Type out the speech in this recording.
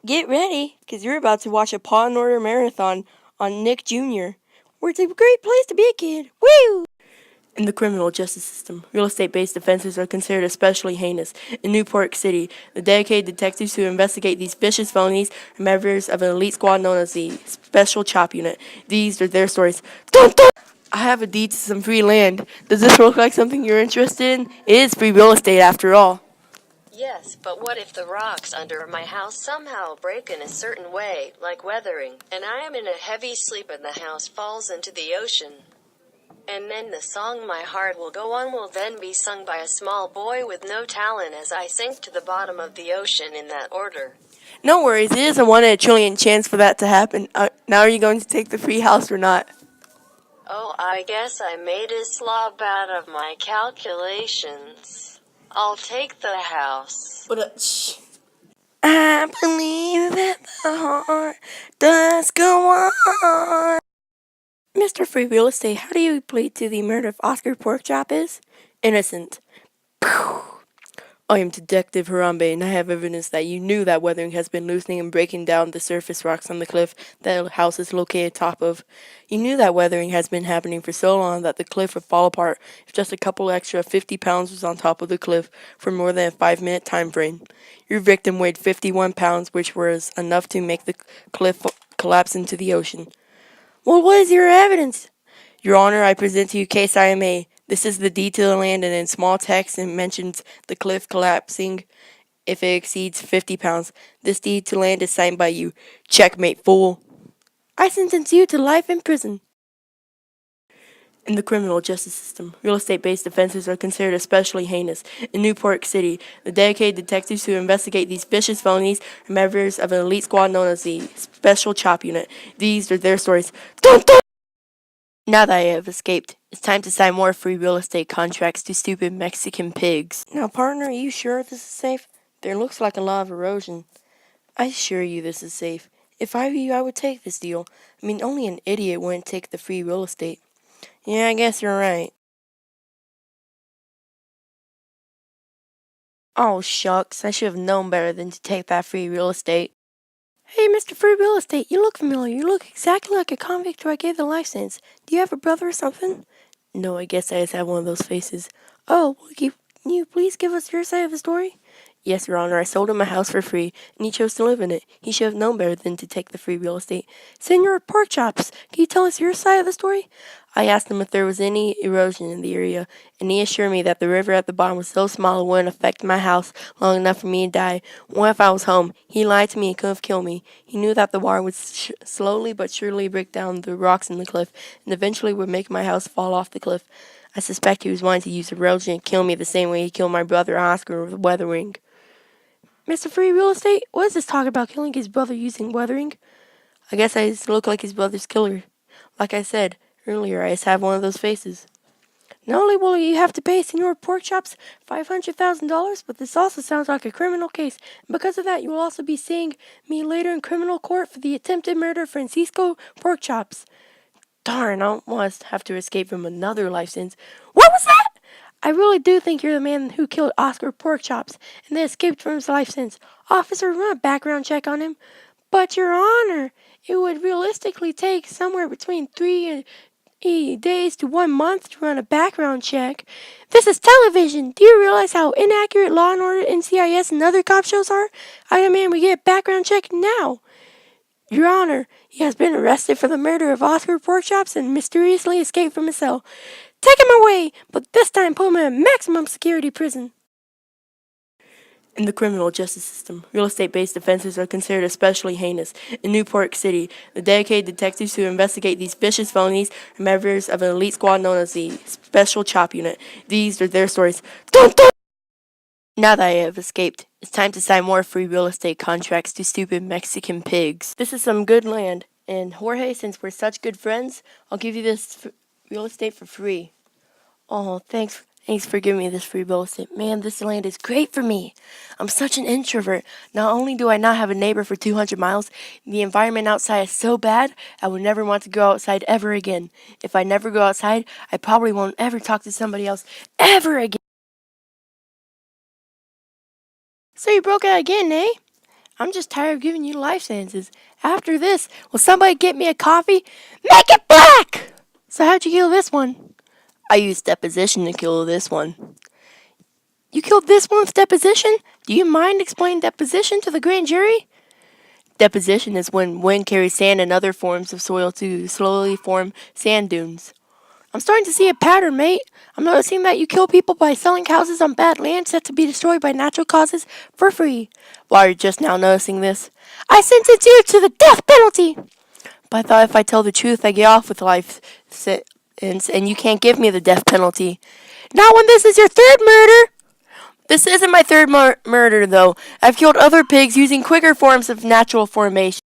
Get ready, because you're about to watch a Paw and Order marathon on Nick Jr., where it's a great place to be a kid. Woo! In the criminal justice system, real estate-based offenses are considered especially heinous. In Newport City, the dedicated detectives who investigate these vicious felonies are members of an elite squad known as the Special Chop Unit. These are their stories. Dun, dun! I have a deed to some free land. Does this look like something you're interested in? It is free real estate after all. Yes, but what if the rocks under my house somehow break in a certain way, like weathering, and I am in a heavy sleep and the house falls into the ocean? And then the song My Heart Will Go On will then be sung by a small boy with no talent as I sink to the bottom of the ocean in that order. No worries, it is a 1 in a trillion chance for that to happen. Now are you going to take the free house or not? Oh, I guess I made a slob out of my calculations. I'll take the house. But shh. I believe that the heart does go on. Mr. Free Real Estate, how do you plead to the murder of Oscar Porkchop is? Innocent. Pew. I am Detective Harambe, and I have evidence that you knew that weathering has been loosening and breaking down the surface rocks on the cliff that the house is located atop of. You knew that weathering has been happening for so long that the cliff would fall apart if just a couple extra 50 pounds was on top of the cliff for more than a 5-minute time frame. Your victim weighed 51 pounds, which was enough to make the cliff collapse into the ocean. Well, what is your evidence? Your Honor, I present to you case IMA. This is the deed to the land, and in small text it mentions the cliff collapsing if it exceeds 50 pounds. This deed to land is signed by you. Checkmate, fool. I sentence you to life in prison. In the criminal justice system, real estate-based offenses are considered especially heinous. In Newport City, the dedicated detectives who investigate these vicious felonies are members of an elite squad known as the Special Chop Unit. These are their stories. Dun, dun! Now that I have escaped, it's time to sign more free real estate contracts to stupid Mexican pigs. Now, partner, are you sure this is safe? There looks like a lot of erosion. I assure you this is safe. If I were you, I would take this deal. I mean, only an idiot wouldn't take the free real estate. Yeah, I guess you're right. Oh, shucks, I should have known better than to take that free real estate. Hey, Mr. Free Real Estate, you look familiar. You look exactly like a convict who I gave the life sentence. Do you have a brother or something? No, I guess I just have one of those faces. Oh, can you please give us your side of the story? Yes, Your Honor, I sold him a house for free, and he chose to live in it. He should have known better than to take the free real estate. Senor Porkchops, can you tell us your side of the story? I asked him if there was any erosion in the area, and he assured me that the river at the bottom was so small it wouldn't affect my house long enough for me to die. What if I was home? He lied to me and could have killed me. He knew that the water would slowly but surely break down the rocks in the cliff, and eventually would make my house fall off the cliff. I suspect he was wanting to use erosion and kill me the same way he killed my brother Oscar with weathering. Mr. Free Real Estate, what is this talk about killing his brother using weathering? I guess I just look like his brother's killer. Like I said earlier, I just have one of those faces. Not only will you have to pay Senor Porkchops $500,000, but this also sounds like a criminal case. And because of that, you will also be seeing me later in criminal court for the attempted murder of Francisco Porkchops. Darn, I almost have to escape from another life sentence. What was that? I really do think you're the man who killed Oscar Porkchops and then escaped from his life sentence. Officer, run a background check on him. But, Your Honor, it would realistically take somewhere between 3 days to 1 month to run a background check. This is television. Do you realize how inaccurate Law and Order, NCIS, and other cop shows are? I demand we get a background check now. Your Honor, he has been arrested for the murder of Oscar Porkchops and mysteriously escaped from his cell. Take him away, but this time put him in a maximum security prison. In the criminal justice system, real estate-based offenses are considered especially heinous. In Newport City, the dedicated detectives who investigate these vicious felonies are members of an elite squad known as the Special Chop Unit. These are their stories. Dun, dun! Now that I have escaped, it's time to sign more free real estate contracts to stupid Mexican pigs. This is some good land, and Jorge, since we're such good friends, I'll give you this real estate for free. Oh, thanks for giving me this free real estate. Man, this land is great for me. I'm such an introvert. Not only do I not have a neighbor for 200 miles, the environment outside is so bad, I would never want to go outside ever again. If I never go outside, I probably won't ever talk to somebody else ever again. So you broke out again, eh? I'm just tired of giving you life sentences. After this, will somebody get me a coffee? Make it black! So how'd you kill this one? I used deposition to kill this one. You killed this one with deposition? Do you mind explaining deposition to the grand jury? Deposition is when wind carries sand and other forms of soil to slowly form sand dunes. I'm starting to see a pattern, mate. I'm noticing that you kill people by selling houses on bad land set to be destroyed by natural causes for free. Why are you just now noticing this? I sentence you to the death penalty! But I thought if I tell the truth, I get off with life sentence, and you can't give me the death penalty. Not when this is your third murder! This isn't my third murder, though. I've killed other pigs using quicker forms of natural formation.